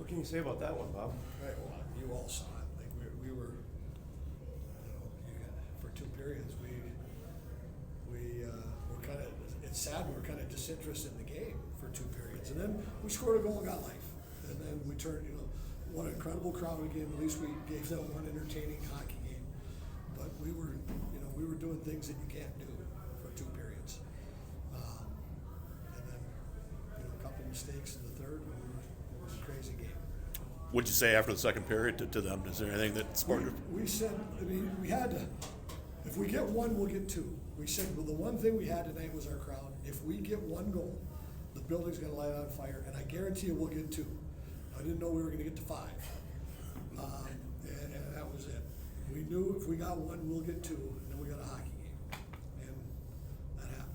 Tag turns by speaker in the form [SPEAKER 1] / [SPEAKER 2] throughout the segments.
[SPEAKER 1] What can you say about that one, Bob?
[SPEAKER 2] Right, well, you all saw it. Like we were, for 2 periods, we were kind of. It's sad we were kind of disinterested in the game for 2 periods, and then we scored a goal and got life, and then we turned. What an incredible crowd again. At least we gave them one entertaining hockey game, but we were doing things that you can't do for 2 periods, and then a couple mistakes in the third. It was a crazy game.
[SPEAKER 3] What'd you say after the second period to them? Is there anything that sparked?
[SPEAKER 2] We said, we had to, if we get one, we'll get 2. We said, well, the one thing we had tonight was our crowd. If we get 1 goal, the building's going to light on fire, and I guarantee you we'll get 2. I didn't know we were going to get to 5, and that was it. We knew if we got 1, we'll get 2, and then we got a hockey game, and that happened.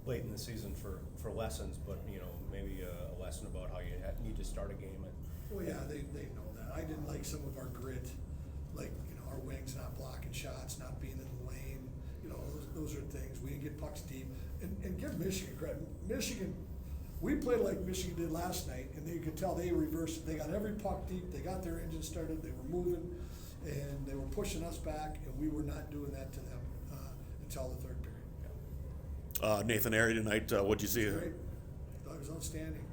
[SPEAKER 1] Late in the season for lessons, but maybe a lesson about how you need to start a game.
[SPEAKER 2] Well, yeah, they know that. I didn't like some of our grit, like our wings not blocking shots, not being in the lane. Those are things. We didn't get pucks deep, and give Michigan credit. Michigan, we played like Michigan did last night, and you could tell they reversed it. They got every puck deep. They got their engine started. They were moving, and they were pushing us back, and we were not doing that to them until the third period.
[SPEAKER 3] Nathan Airy tonight, what'd you see?
[SPEAKER 2] Great. Thought he was outstanding.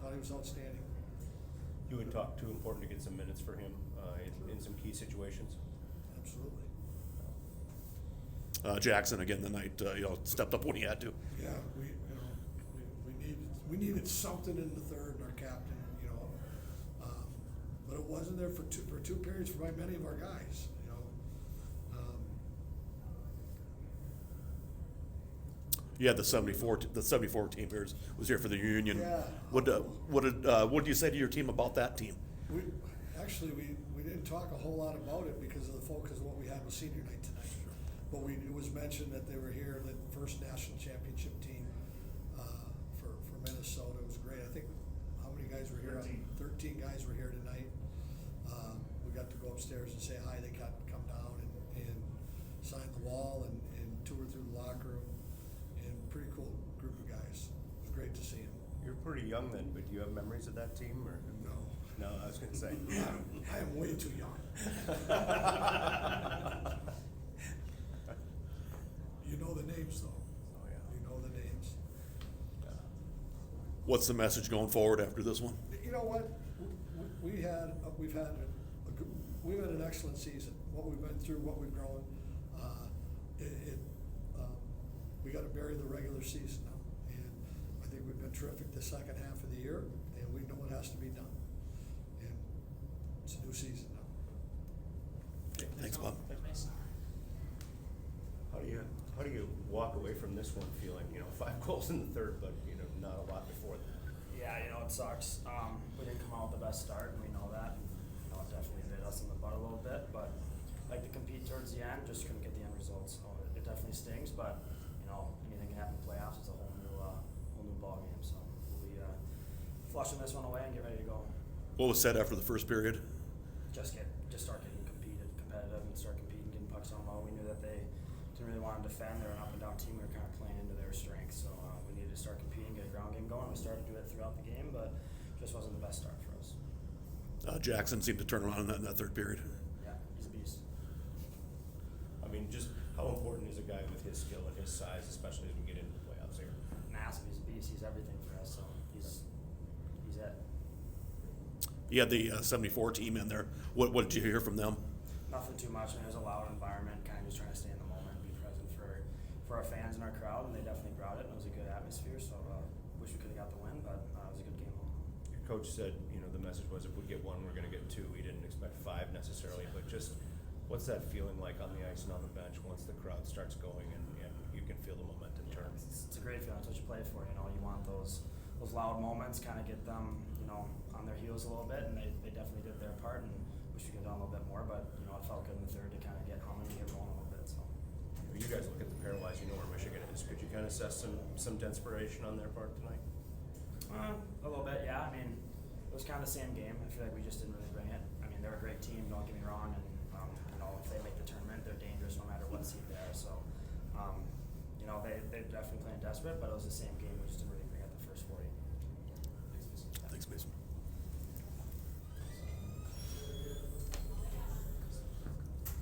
[SPEAKER 2] Thought he was outstanding.
[SPEAKER 1] You would talk too important to get some minutes for him in some key situations.
[SPEAKER 2] Absolutely.
[SPEAKER 3] Jackson again tonight, stepped up when he had to.
[SPEAKER 2] Yeah, we needed something in the third, and our captain, but it wasn't there for two periods for many of our guys.
[SPEAKER 3] Yeah, the 74 team here was here for the Union.
[SPEAKER 2] Yeah.
[SPEAKER 3] What did you say to your team about that team?
[SPEAKER 2] We didn't talk a whole lot about it because of the focus of what we had with senior night tonight. But it was mentioned that they were here, the first national championship team for Minnesota. It was great. I think how many guys were here? 13 guys were here tonight. We got to go upstairs and say hi. They got to come down and sign the wall and tour through the locker room. Pretty cool group of guys. It was great to see them.
[SPEAKER 1] You're pretty young then, but do you have memories of that team? Or
[SPEAKER 2] No.
[SPEAKER 1] No, I was going to say.
[SPEAKER 2] I am way too young. You know the names, though.
[SPEAKER 1] Oh, yeah.
[SPEAKER 2] You know the names.
[SPEAKER 3] What's the message going forward after this one?
[SPEAKER 2] You know what? We've had an excellent season. What we've been through, what we've grown. We got to bury the regular season now, and I think we've been terrific the second half of the year, and we know what has to be done. And it's a new season now.
[SPEAKER 3] Okay, thanks, Bob.
[SPEAKER 1] How do you walk away from this one feeling 5 goals in the third, but not a lot before that?
[SPEAKER 4] Yeah, it sucks. We didn't come out with the best start, and we know that. It definitely bit us in the butt a little bit, but like to compete towards the end, just couldn't get the end result. So it definitely stings, but anything can happen in playoffs. It's a whole new ball game. So we'll be flushing this one away and get ready to go.
[SPEAKER 3] What was said after the first period?
[SPEAKER 4] Just start getting competitive, and start competing, getting pucks on low. We knew that they didn't really want to defend. They're an up and down team. We were kind of playing into their strengths, so we needed to start competing, get a ground game going. We started to do it throughout the game, but just wasn't the best start for us.
[SPEAKER 3] Jackson seemed to turn around in that third period.
[SPEAKER 4] Yeah, he's a beast.
[SPEAKER 1] I mean, just how important is a guy with his skill and his size, especially as we get into the playoffs here?
[SPEAKER 4] Massive. He's a beast. He's everything for us. So he's it.
[SPEAKER 3] You had the 74 team in there. What did you hear from them?
[SPEAKER 4] Nothing too much. It was a loud environment. Kind of just trying to stay in the moment, be present for our fans and our crowd, and they definitely brought it. And it was a good atmosphere. So wish we could have got the win, but it was a good game.
[SPEAKER 1] Your coach said, the message was if we get 1, we're going to get 2. He didn't expect 5 necessarily, but just what's that feeling like on the ice and on the bench once the crowd starts going and you can feel the momentum turn?
[SPEAKER 4] It's a great feeling. It's what you play for. You want those loud moments, kind of get them, on their heels a little bit, and they definitely did their part. And wish we could have done a little bit more, but it felt good in the third to kind of get humming and get rolling a little bit. So
[SPEAKER 1] you guys look at the paralyzed. Where Michigan is. Could you kind of assess some desperation on their part tonight?
[SPEAKER 4] A little bit, yeah. It was kind of the same game. I feel like we just didn't really bring it. They're a great team. Don't get me wrong, and if they make the tournament, they're dangerous no matter what seed they are. So, they're definitely playing desperate, but it was the same game. We just didn't really bring it the first 40.
[SPEAKER 3] Thanks. Thanks, guys.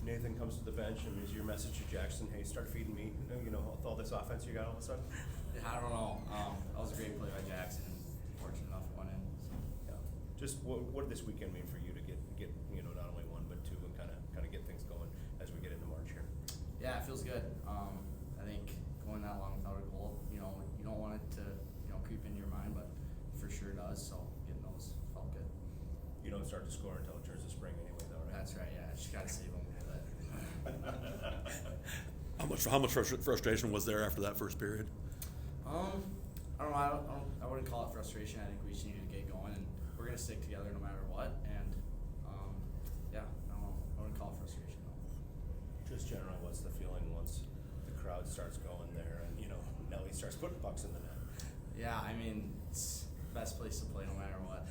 [SPEAKER 1] Nathan comes to the bench and is your message to Jackson, hey, start feeding me, you know, with all this offense you got all of a sudden?
[SPEAKER 5] Yeah, I don't know. That was a great play by Jackson. Fortunate enough it went in. So.
[SPEAKER 1] Yeah. Just what did this weekend mean for you to get you know, not only one but two and kind of get things going as we get into March here?
[SPEAKER 5] Yeah, it feels good. I think going that long without a goal, you know, you don't want it to, you know, creep into your mind, but for sure does. So getting those felt good.
[SPEAKER 1] You don't start to score until it turns to spring anyway, though, right?
[SPEAKER 5] That's right. Yeah, just gotta save them a little bit.
[SPEAKER 3] How much frustration was there after that first period?
[SPEAKER 5] I don't know. I wouldn't call it frustration. I think we just needed to get going, and we're gonna stick together no matter what. And yeah, I don't know. I wouldn't call it frustration though.
[SPEAKER 1] Just generally, what's the feeling once the crowd starts going there and, you know, Nelly starts putting pucks in the net?
[SPEAKER 5] Yeah, I mean, it's the best place to play no matter what.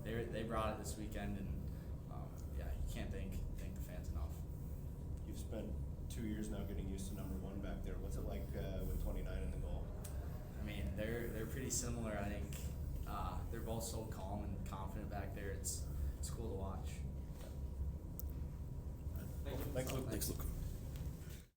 [SPEAKER 5] They brought it this weekend, and yeah, you can't thank the fans enough.
[SPEAKER 1] You've spent 2 years now getting used to number one back there. What's it like with 29 in the goal?
[SPEAKER 5] I mean, they're pretty similar. I think they're both so calm and confident back there. It's cool to watch.
[SPEAKER 1] Thanks, Luke.
[SPEAKER 3] Thanks, Luke.